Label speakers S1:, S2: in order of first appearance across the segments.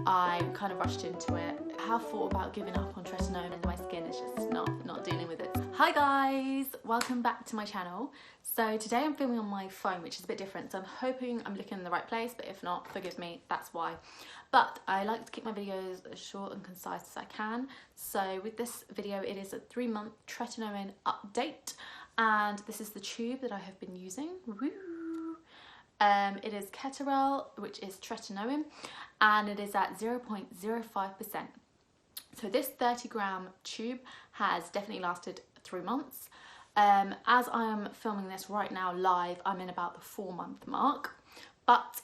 S1: I kind of rushed into it. I have thought about giving up on tretinoin and my skin is just not dealing with it. Hi guys, welcome back to my channel. So today I'm filming on my phone, which is a bit different, so I'm hoping I'm looking in the right place, but if not, forgive me, that's why. But I like to keep my videos as short and concise as I can. So with this video, it is a 3-month tretinoin update, and this is the tube that I have been using. Woo! It is Ketorel, which is tretinoin, and it is at 0.05%. So this 30-gram tube has definitely lasted 3 months. As I am filming this right now live, I'm in about the 4-month mark, but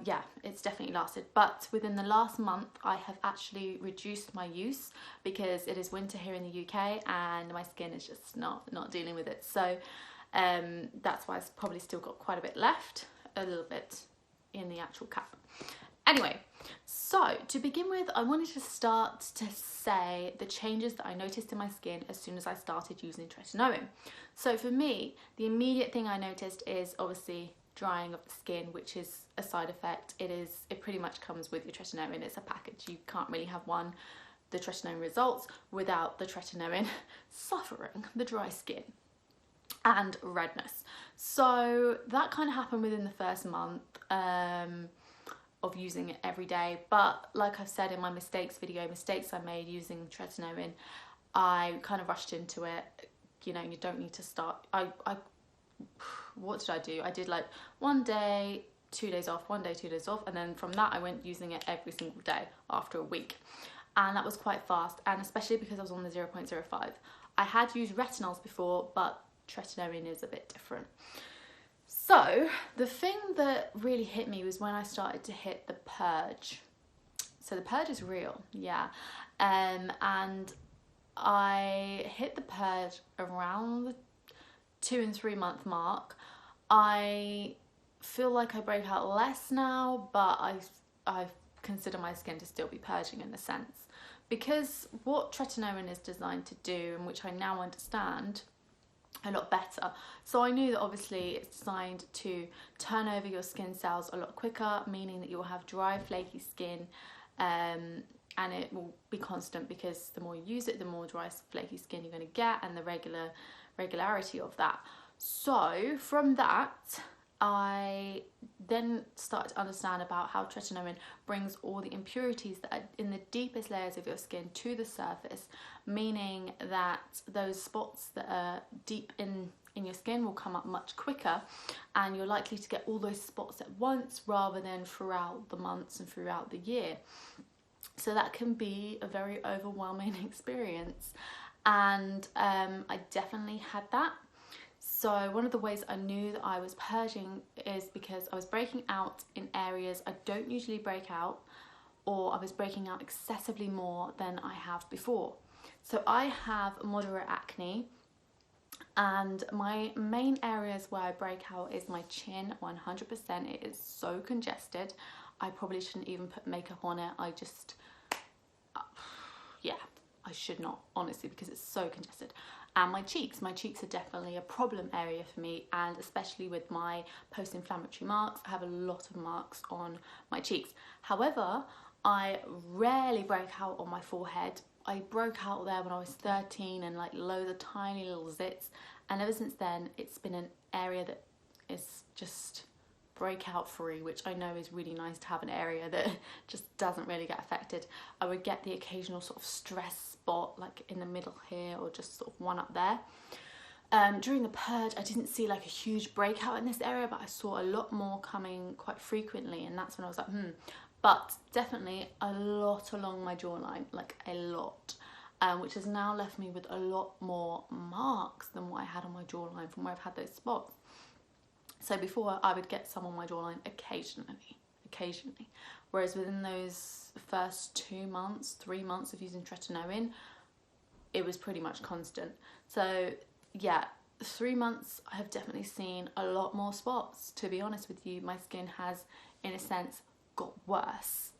S1: yeah, it's definitely lasted. But within the last month, I have actually reduced my use because it is winter here in the UK and my skin is just not dealing with it. So that's why it's probably still got quite a bit left, a little bit in the actual cap. Anyway, so to begin with, I wanted to start to say the changes that I noticed in my skin as soon as I started using tretinoin. So for me, the immediate thing I noticed is obviously drying of the skin, which is a side effect. It pretty much comes with your tretinoin. It's a package. You can't really have the tretinoin results without the tretinoin suffering the dry skin and redness. So that kind of happened within the first month of using it every day. But like I've said in my mistakes I made using tretinoin, I kind of rushed into it. You know, you don't need to start. What did I do? I did like 1 day, 2 days off, 1 day, 2 days off, and then from that I went using it every single day after a week, and that was quite fast, and especially because I was on the 0.05. I had used retinols before, but tretinoin is a bit different. So the thing that really hit me was when I started to hit the purge. So the purge is real, yeah, and I hit the purge around the 2 and 3 month mark. I feel like I break out less now, but I consider my skin to still be purging in a sense, because what tretinoin is designed to do, and which I now understand a lot better. So I knew that obviously it's designed to turn over your skin cells a lot quicker, meaning that you will have dry, flaky skin, and it will be constant, because the more you use it, the more dry, flaky skin you're going to get, and the regularity of that. So from that, I then started to understand about how tretinoin brings all the impurities that are in the deepest layers of your skin to the surface, meaning that those spots that are deep in your skin will come up much quicker, and you're likely to get all those spots at once rather than throughout the months and throughout the year. So that can be a very overwhelming experience, and I definitely had that. So one of the ways I knew that I was purging is because I was breaking out in areas I don't usually break out, or I was breaking out excessively more than I have before. So I have moderate acne, and my main areas where I break out is my chin. 100%. It is so congested. I probably shouldn't even put makeup on it. Yeah, I should not, honestly, because it's so congested. And my cheeks are definitely a problem area for me, and especially with my post-inflammatory marks. I have a lot of marks on my cheeks. However, I rarely break out on my forehead. I broke out there when I was 13, and like loads of tiny little zits, and ever since then it's been an area that is just breakout free, which I know is really nice to have an area that just doesn't really get affected. I would get the occasional sort of stress spot like in the middle here, or just sort of one up there. During the purge, I didn't see like a huge breakout in this area, but I saw a lot more coming quite frequently, and that's when I was like, But definitely a lot along my jawline, like a lot, which has now left me with a lot more marks than what I had on my jawline from where I've had those spots. So before, I would get some on my jawline occasionally, whereas within those first 2 months, 3 months of using tretinoin, it was pretty much constant. So yeah, 3 months, I have definitely seen a lot more spots. To be honest with you, my skin has, in a sense, got worse.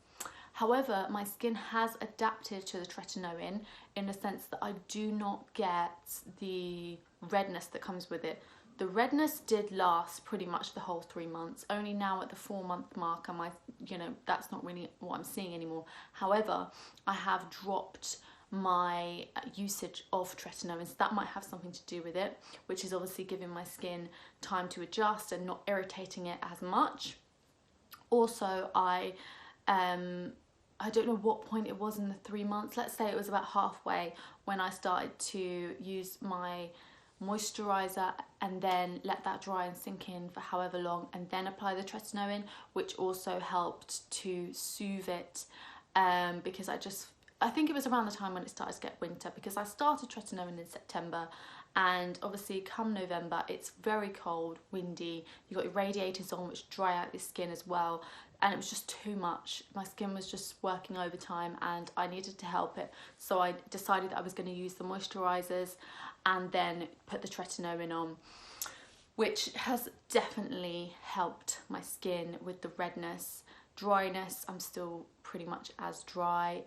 S1: However, my skin has adapted to the tretinoin in the sense that I do not get the redness that comes with it. The redness did last pretty much the whole 3 months. Only now at the 4-month mark am I you know, that's not really what I'm seeing anymore. However, I have dropped my usage of tretinoin, so that might have something to do with it, which is obviously giving my skin time to adjust and not irritating it as much. Also, I don't know what point it was in the 3 months, let's say it was about halfway, when I started to use my moisturizer and then let that dry and sink in for however long, and then apply the tretinoin, which also helped to soothe it, because I think it was around the time when it started to get winter, because I started tretinoin in September, and obviously come November it's very cold, windy, you've got your radiators on which dry out your skin as well, and it was just too much. My skin was just working overtime and I needed to help it, so I decided that I was going to use the moisturizers and then put the tretinoin on, which has definitely helped my skin with the redness. Dryness, I'm still pretty much as dry.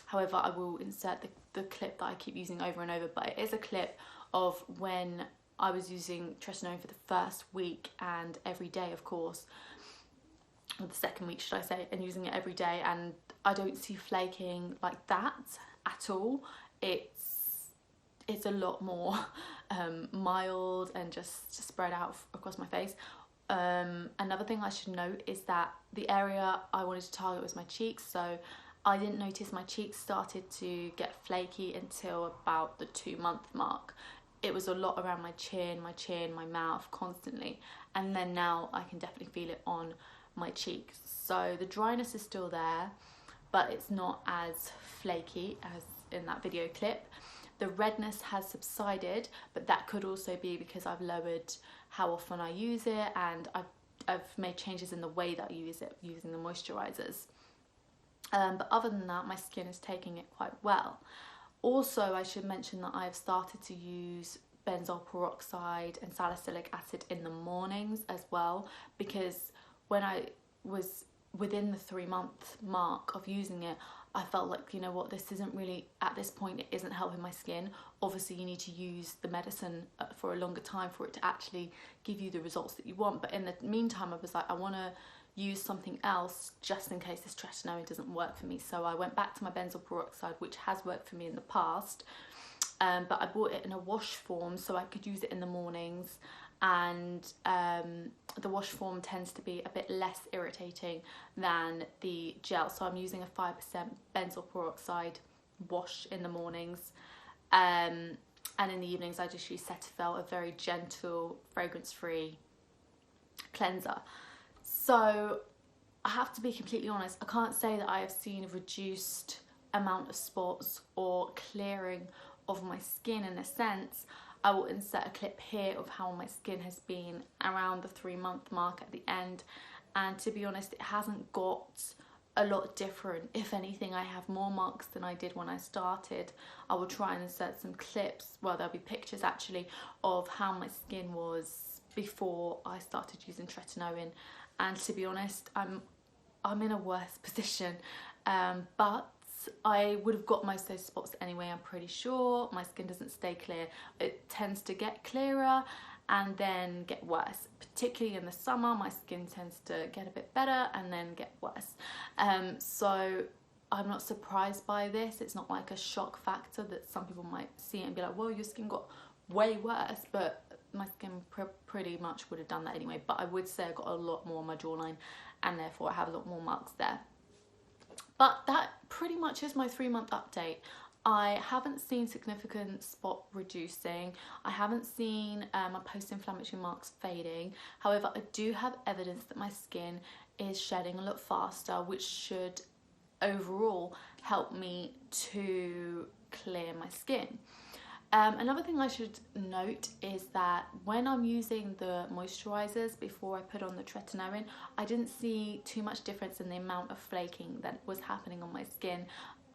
S1: However, I will insert the clip that I keep using over and over, but it is a clip of when I was using tretinoin for the first week and every day, of course, or the second week should I say, and using it every day, and I don't see flaking like that at all. It's a lot more mild and just spread out across my face. Another thing I should note is that the area I wanted to target was my cheeks, so I didn't notice my cheeks started to get flaky until about the 2-month mark. It was a lot around my chin, my mouth, constantly, and then now I can definitely feel it on my cheeks. So the dryness is still there, but it's not as flaky as in that video clip. The redness has subsided, but that could also be because I've lowered how often I use it, and I've made changes in the way that I use it using the moisturizers. But other than that, my skin is taking it quite well. Also, I should mention that I've started to use benzoyl peroxide and salicylic acid in the mornings as well, because when I was within the 3-month mark of using it, I felt like, you know what, this isn't really, at this point, it isn't helping my skin. Obviously, you need to use the medicine for a longer time for it to actually give you the results that you want. But in the meantime, I was like, I want to use something else just in case this tretinoin doesn't work for me. So I went back to my benzoyl peroxide, which has worked for me in the past, but I bought it in a wash form so I could use it in the mornings. And the wash form tends to be a bit less irritating than the gel, so I'm using a 5% benzoyl peroxide wash in the mornings, and in the evenings I just use Cetaphil, a very gentle, fragrance-free cleanser. So I have to be completely honest, I can't say that I have seen a reduced amount of spots or clearing of my skin in a sense. I will insert a clip here of how my skin has been around the 3-month mark at the end, and to be honest, it hasn't got a lot different. If anything, I have more marks than I did when I started. I will try and insert some clips, well, there'll be pictures actually, of how my skin was before I started using tretinoin, and to be honest, I'm in a worse position, but I would have got most of those spots anyway, I'm pretty sure. My skin doesn't stay clear. It tends to get clearer and then get worse. Particularly in the summer, my skin tends to get a bit better and then get worse. So I'm not surprised by this. It's not like a shock factor that some people might see it and be like, well, your skin got way worse, but my skin pretty much would have done that anyway. But I would say I got a lot more on my jawline, and therefore I have a lot more marks there. But that pretty much is my 3-month update. I haven't seen significant spot reducing. I haven't seen my post-inflammatory marks fading. However, I do have evidence that my skin is shedding a lot faster, which should overall help me to clear my skin. Another thing I should note is that when I'm using the moisturizers before I put on the tretinoin, I didn't see too much difference in the amount of flaking that was happening on my skin.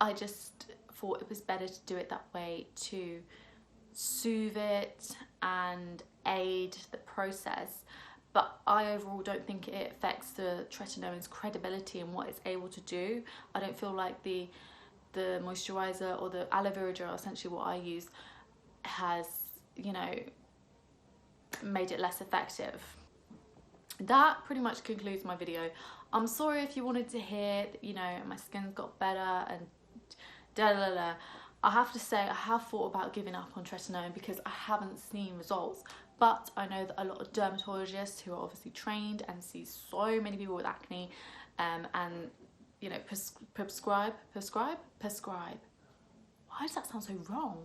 S1: I just thought it was better to do it that way to soothe it and aid the process. But I overall don't think it affects the tretinoin's credibility and what it's able to do. I don't feel like the moisturizer or the aloe vera gel, essentially what I use, has, you know, made it less effective. that pretty much concludes my video. I'm sorry if you wanted to hear that, you know, my skin's got better and da da da. I have to say I have thought about giving up on tretinoin because I haven't seen results, but I know that a lot of dermatologists who are obviously trained and see so many people with acne and you know, prescribe. Why does that sound so wrong?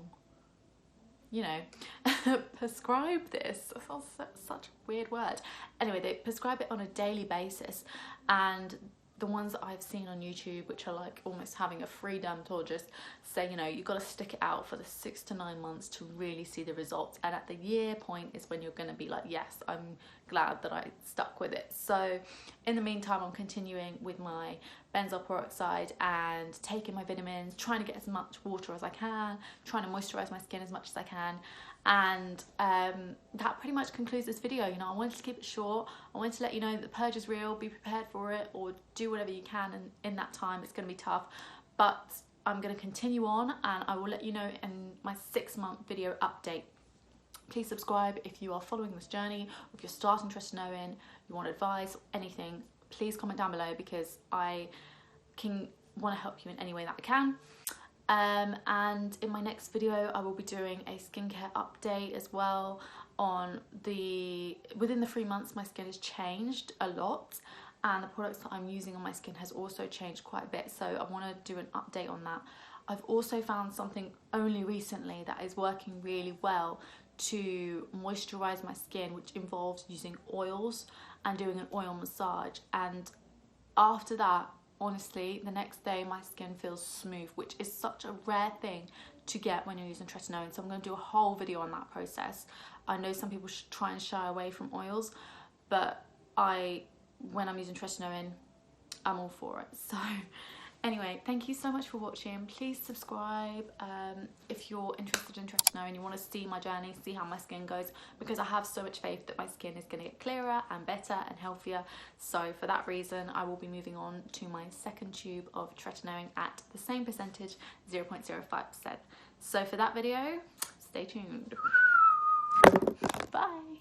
S1: You know, prescribe this. That sounds such a weird word. Anyway, they prescribe it on a daily basis, and the ones that I've seen on YouTube, which are like almost having a free dermatologist, say, you know, you've got to stick it out for the 6 to 9 months to really see the results. And at the year point is when you're going to be like, yes, I'm glad that I stuck with it. So in the meantime, I'm continuing with my benzoyl peroxide and taking my vitamins, trying to get as much water as I can, trying to moisturize my skin as much as I can. And that pretty much concludes this video. You know, I wanted to keep it short. I wanted to let you know that the purge is real. Be prepared for it, or do whatever you can, and in that time it's going to be tough, but I'm going to continue on, and I will let you know in my 6-month video update. Please subscribe if you are following this journey, if you're starting tretinoin, you want advice, anything. Please comment down below, because I want to help you in any way that I can. And in my next video I will be doing a skincare update as well. On within the 3 months my skin has changed a lot, and the products that I'm using on my skin has also changed quite a bit, so I want to do an update on that. I've also found something only recently that is working really well to moisturize my skin, which involves using oils and doing an oil massage, and after that, honestly, the next day my skin feels smooth, which is such a rare thing to get when you're using tretinoin. So I'm going to do a whole video on that process. I know some people should try and shy away from oils, but when I'm using tretinoin, I'm all for it. So anyway, thank you so much for watching. Please subscribe if you're interested in tretinoin and you want to see my journey, see how my skin goes, because I have so much faith that my skin is going to get clearer and better and healthier. So for that reason, I will be moving on to my 2nd tube of tretinoin at the same percentage, 0.05%. So for that video, stay tuned. Bye.